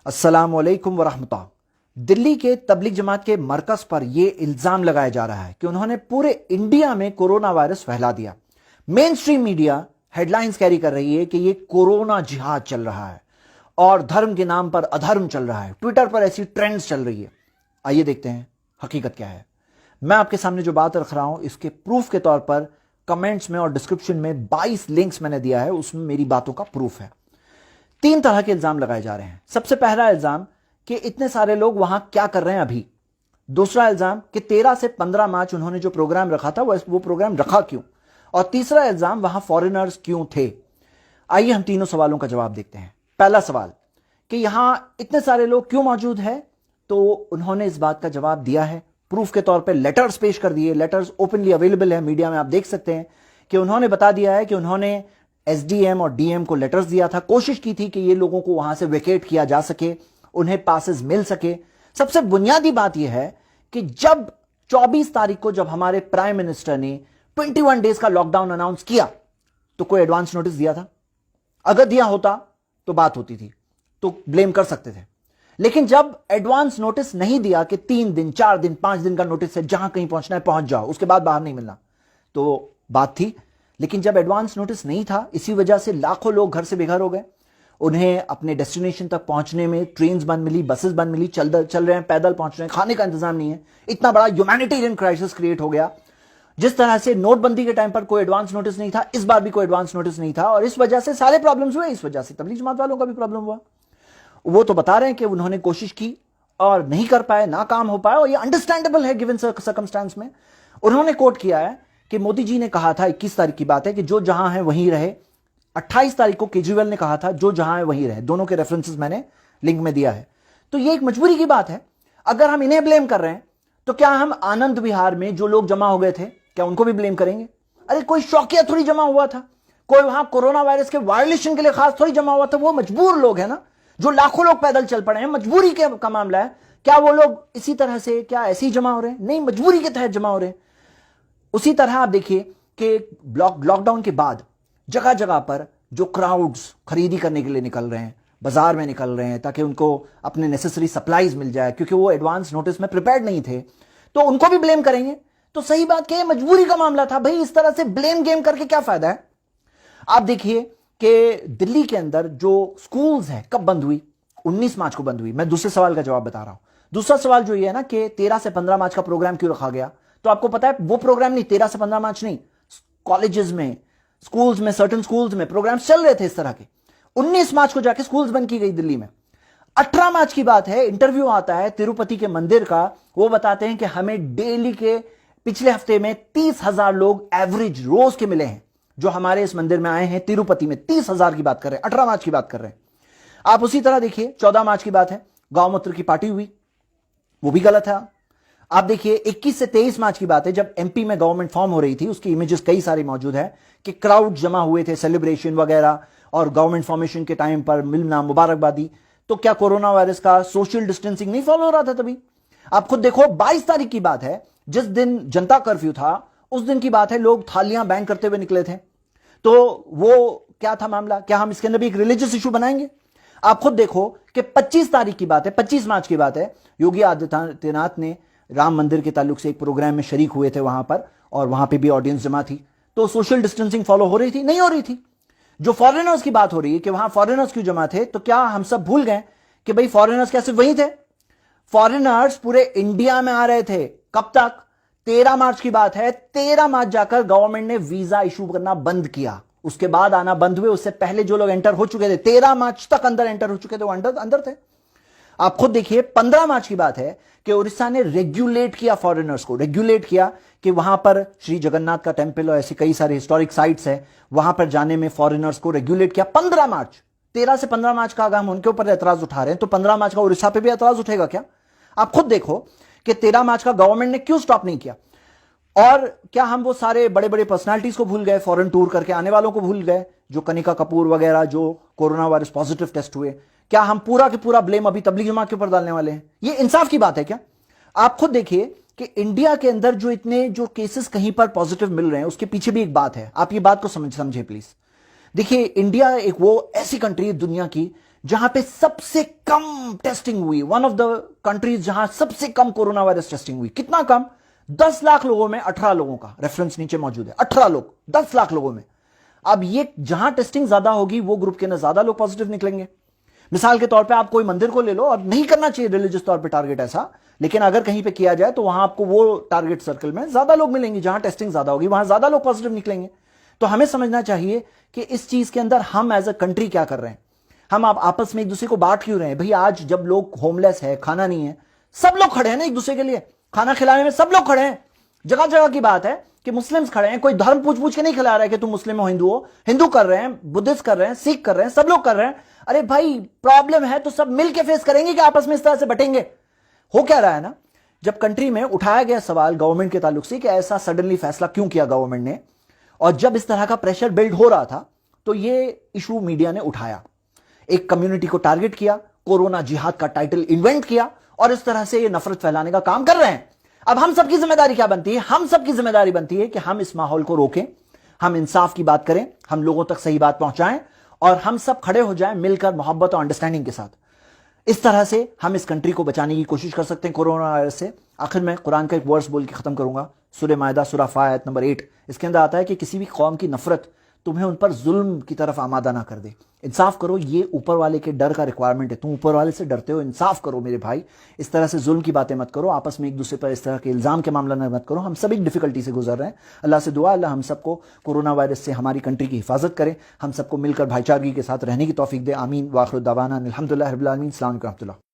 अस्सलामुअलैकुम वरहमतुल्लाह। दिल्ली के तबलीग जमात के मरकज पर यह इल्जाम लगाया जा रहा है कि उन्होंने पूरे इंडिया में कोरोना वायरस फैला दिया। Main stream media headlines carry कर रही है कि यह कोरोना जिहाद चल रहा है और धर्म के नाम पर अधर्म चल रहा है। ट्विटर पर ऐसी ट्रेंड्स चल रही है। आइए देखते हैं हकीकत क्या है। मैं आपके सामने जो बात रख रहा हूं इसके प्रूफ के तौर पर कमेंट्स में और डिस्क्रिप्शन में 22 लिंक्स मैंने दिया है, उसमें मेरी बातों का प्रूफ है। 3 तरह के इल्जाम लगाए जा रहे हैं। सबसे पहला इल्जाम कि इतने सारे लोग वहां क्या कर रहे हैं अभी। दूसरा इल्जाम कि 13 से 15 मार्च उन्होंने जो प्रोग्राम रखा था वो प्रोग्राम रखा क्यों। और तीसरा इल्जाम वहां फॉरेनर्स क्यों थे। आइए हम तीनों सवालों का जवाब देखते हैं। पहला सवाल कि यहां इतने सारे लोग क्यों मौजूद हैं, तो उन्होंने इस बात का जवाब दिया है। प्रूफ के तौर पे लेटर्स पेश कर दिए। लेटर्स ओपनली अवेलेबल है, मीडिया में आप देख सकते हैं कि उन्होंने बता दिया है कि उन्होंने एसडीएम और डीएम को लेटर्स दिया था, कोशिश की थी कि ये लोगों को वहां से वेकेट किया जा सके, उन्हें पासेस मिल सके। सबसे बुनियादी बात यह है कि जब 24 तारीख को जब हमारे प्राइम मिनिस्टर ने 21 डेज का लॉकडाउन अनाउंस किया तो कोई एडवांस नोटिस दिया था? अगर दिया होता तो बात होती थी, तो ब्लेम कर सकते थे। लेकिन जब एडवांस नोटिस नहीं दिया कि 3 दिन 4 दिन 5 दिन का नोटिस है, जहां कहीं पहुंचना है पहुंच जाओ, उसके बाद बाहर नहीं मिलना, तो बात थी। लेकिन जब एडवांस नोटिस नहीं था, इसी वजह से लाखों लोग घर से बेघर हो गए। उन्हें अपने डेस्टिनेशन तक पहुंचने में ट्रेन्स बंद मिली, बसेस बंद मिली, चल रहे हैं, पैदल पहुंच रहे हैं, खाने का इंतजाम नहीं है। इतना बड़ा ह्यूमैनिटेरियन क्राइसिस क्रिएट हो गया। जिस तरह से नोटबंदी के टाइम पर कोई एडवांस नोटिस नहीं था, इस बार भी कोई एडवांस नोटिस नहीं था, और इस वजह से सारे प्रॉब्लम्स हुए। इस वजह से तबलीग जमात वालों का भी प्रॉब्लम हुआ। वो तो बता रहे हैं कि उन्होंने कोशिश की और नहीं कर पाए, नाकाम हो पाए, और ये अंडरस्टैंडेबल है गिवन सर्कमस्टांस में। उन्होंने कोट किया है कि मोदी जी ने कहा था, 21 तारीख की बात है, कि जो जहां है वहीं रहे। 28 तारीख को केजरीवाल ने कहा था जो जहां है वहीं रहे। दोनों के रेफरेंसेस मैंने लिंक में दिया है। तो ये एक मजबूरी की बात है। अगर हम इन्हें ब्लेम कर रहे हैं तो क्या हम आनंद विहार में जो लोग जमा हो गए थे, क्या उनको भी ब्लेम करेंगे? अरे कोई शौकिया थोड़ी जमा हुआ था, कोई वहां कोरोना वायरस के वायलेशन के लिए खास थोड़ी जमा हुआ था। वो मजबूर लोग हैं ना, जो लाखों लोग पैदल चल पड़े हैं। मजबूरी का मामला है। क्या वो लोग इसी तरह से क्या ऐसे ही जमा हो रहे हैं? नहीं, मजबूरी के तहत जमा हो रहे हैं। उसी तरह आप देखिए कि लॉकडाउन के बाद जगह जगह पर जो क्राउड्स खरीदी करने के लिए निकल रहे हैं, बाजार में निकल रहे हैं, ताकि उनको अपने नेसेसरी सप्लाईज मिल जाए, क्योंकि वो एडवांस नोटिस में प्रिपेयर्ड नहीं थे, तो उनको भी ब्लेम करेंगे। तो सही बात क्या है, मजबूरी का मामला था भाई। इस तरह से ब्लेम गेम करके क्या फायदा है? आप देखिए कि दिल्ली के अंदर जो स्कूल्स हैं कब बंद हुई? 19 मार्च को बंद हुई। मैं दूसरे सवाल का जवाब बता रहा हूं। दूसरा सवाल जो ये है ना कि 13 से 15 मार्च का प्रोग्राम क्यों रखा गया, तो आपको पता है वो प्रोग्राम नहीं, 13 से 15 मार्च नहीं, कॉलेजेस में, स्कूल्स में, सर्टेन स्कूल्स में प्रोग्राम चल रहे थे इस तरह के। 19 मार्च को जाके स्कूल्स बंद की गई दिल्ली में। 18 मार्च की बात है, इंटरव्यू आता है तिरुपति के मंदिर का। वो बताते हैं कि हमें डेली के पिछले हफ्ते में 30,000 लोग एवरेज रोज के मिले हैं जो हमारे इस मंदिर में आए हैं तिरुपति में। 30,000 की बात कर रहे हैं, 18 मार्च की बात कर रहे हैं आप। उसी तरह देखिए 14 मार्च की बात है, गौ मूत्र की पार्टी हुई, वो भी गलत है। आप देखिए 21 से 23 मार्च की बात है, जब एमपी में गवर्नमेंट फॉर्म हो रही थी, उसकी इमेजेस कई सारी मौजूद है कि क्राउड जमा हुए थे, सेलिब्रेशन वगैरह, और गवर्नमेंट फॉर्मेशन के टाइम पर मिलना, मुबारकबादी। तो क्या कोरोना वायरस का सोशल डिस्टेंसिंग नहीं फॉलो हो रहा था तभी? आप खुद देखो 22 तारीख की बात है, जिस दिन जनता कर्फ्यू था, उस दिन की बात है, लोग थालियां बैंग करते हुए निकले थे। तो वो क्या था मामला? क्या हम इसके अंदर भी एक रिलीजियस इशू बनाएंगे? आप खुद देखो कि 25 तारीख की बात है, 25 मार्च की बात है, योगी आदित्यनाथ ने राम मंदिर के ताल्लुक से एक प्रोग्राम में शरीक हुए थे वहां पर, और वहां पे भी ऑडियंस जमा थी। तो सोशल डिस्टेंसिंग फॉलो हो रही थी? नहीं हो रही थी। जो फॉरेनर्स की बात हो रही है कि वहां फॉरेनर्स क्यों जमा थे, तो क्या हम सब भूल गए कि भाई फॉरेनर्स क्या सिर्फ वही थे? फॉरेनर्स पूरे इंडिया में आ रहे थे। कब तक? 13 मार्च की बात है। 13 मार्च जाकर गवर्नमेंट ने वीजा इशू करना बंद किया, उसके बाद आना बंद हुए। उससे पहले जो लोग एंटर हो चुके थे, 13 मार्च तक अंदर एंटर हो चुके थे, वो अंदर थे। आप खुद देखिए 15 मार्च की बात है कि उड़ीसा ने रेगुलेट किया, फॉरेनर्स को रेगुलेट किया कि वहां पर श्री जगन्नाथ का टेंपल और ऐसी कई सारे हिस्टोरिक साइट्स है, वहां पर जाने में फॉरेनर्स को रेगुलेट किया। 15 मार्च, 13 से 15 मार्च का अगर हम उनके ऊपर एतराज उठा रहे हैं, तो 15 मार्च का उड़ीसा पे भी एतराज उठेगा क्या? आप खुद देखो कि 13 मार्च का गवर्नमेंट ने क्यों स्टॉप नहीं किया। और क्या हम वो सारे बड़े बड़े पर्सनालिटीज को भूल गए, फॉरेन टूर करके आने वालों को भूल गए, जो कनिका कपूर वगैरह जो कोरोना वायरस पॉजिटिव टेस्ट हुए? क्या हम पूरा के पूरा ब्लेम अभी तबलीग जमात के ऊपर डालने वाले हैं? ये इंसाफ की बात है क्या? आप खुद देखिए कि इंडिया के अंदर जो इतने जो केसेस कहीं पर पॉजिटिव मिल रहे हैं, उसके पीछे भी एक बात है। आप ये बात को समझे प्लीज। देखिए इंडिया एक वो ऐसी कंट्री है दुनिया की जहां पे सबसे कम टेस्टिंग हुई, वन ऑफ द कंट्रीज जहां सबसे कम कोरोना वायरस टेस्टिंग हुई। कितना कम? 10 लाख लोगों में 18 लोगों का रेफरेंस नीचे मौजूद है। 18 लोग 10 लाख लोगों में। अब ये जहां टेस्टिंग ज्यादा होगी वो ग्रुप के अंदर ज्यादा लोग पॉजिटिव निकलेंगे। मिसाल के तौर पे आप कोई मंदिर को ले लो, और नहीं करना चाहिए रिलीजियस तौर पे टारगेट ऐसा, लेकिन अगर कहीं पे किया जाए तो वहां आपको वो टारगेट सर्कल में ज्यादा लोग मिलेंगे, जहां टेस्टिंग ज्यादा होगी वहां ज्यादा लोग पॉजिटिव निकलेंगे। तो हमें समझना चाहिए कि इस चीज के अंदर हम एज अ कंट्री क्या कर रहे हैं। हम आप आपस में एक दूसरे को बांट क्यों रहे हैं? भाई आज जब लोग होमलेस है, खाना नहीं है, सब लोग खड़े हैं ना एक दूसरे के लिए, खाना खिलाने में सब लोग खड़े हैं। जगह जगह की बात है कि मुस्लिम्स खड़े हैं, कोई धर्म पूछ पूछ के नहीं खिला रहा है कि तुम मुस्लिम हो हिंदू हो। हिंदू कर रहे हैं, बुद्धिस्ट कर रहे हैं, सिख कर रहे हैं, सब लोग कर रहे हैं। अरे भाई प्रॉब्लम है तो सब मिलके फेस करेंगे कि आपस में इस तरह से बटेंगे? हो क्या रहा है ना, जब कंट्री में उठाया गया सवाल गवर्नमेंट के ताल्लुक से कि ऐसा सडनली फैसला क्यों किया गवर्नमेंट ने, और जब इस तरह का प्रेशर बिल्ड हो रहा था तो ये इशू मीडिया ने उठाया, एक कम्युनिटी को टारगेट किया, कोरोना जिहाद का टाइटल इन्वेंट किया, और इस तरह से ये नफरत फैलाने का काम कर रहे हैं। अब हम सबकी जिम्मेदारी क्या बनती है? हम सबकी जिम्मेदारी बनती है कि हम इस माहौल को रोकें, हम इंसाफ की बात करें, हम लोगों तक सही बात पहुंचाएं, और हम सब खड़े हो जाएं मिलकर मोहब्बत और अंडरस्टैंडिंग के साथ। इस तरह से हम इस कंट्री को बचाने की कोशिश कर सकते हैं कोरोना वायरस से। आखिर में कुरान का एक वर्स बोल के खत्म करूंगा, सूरह मायदा सूरह फ़ा आयत नंबर 8। इसके अंदर आता है कि किसी भी कौम की नफरत तुम्हें उन पर जुल्म की तरफ आमादा ना कर दे। इंसाफ करो, ये ऊपर वाले के डर का रिक्वायरमेंट है। तुम ऊपर वाले से डरते हो, इंसाफ करो मेरे भाई। इस तरह से जुल्म की बातें मत करो, आपस में एक दूसरे पर इस तरह के इल्जाम के मामला में मत करो। हम सभी डिफिकल्टी से गुजर रहे हैं। अल्लाह से दुआ, अल्लाह हम सबको कोरोना वायरस से हमारी कंट्री की हिफाजत करे, हम सबको मिलकर भाईचारगी के साथ रहने की तौफीक दे। आमीन। वाखिर दावाना अल्हम्दुलिल्लाहि रब्बिल आलमीन। अस्सलाम वालेकुम।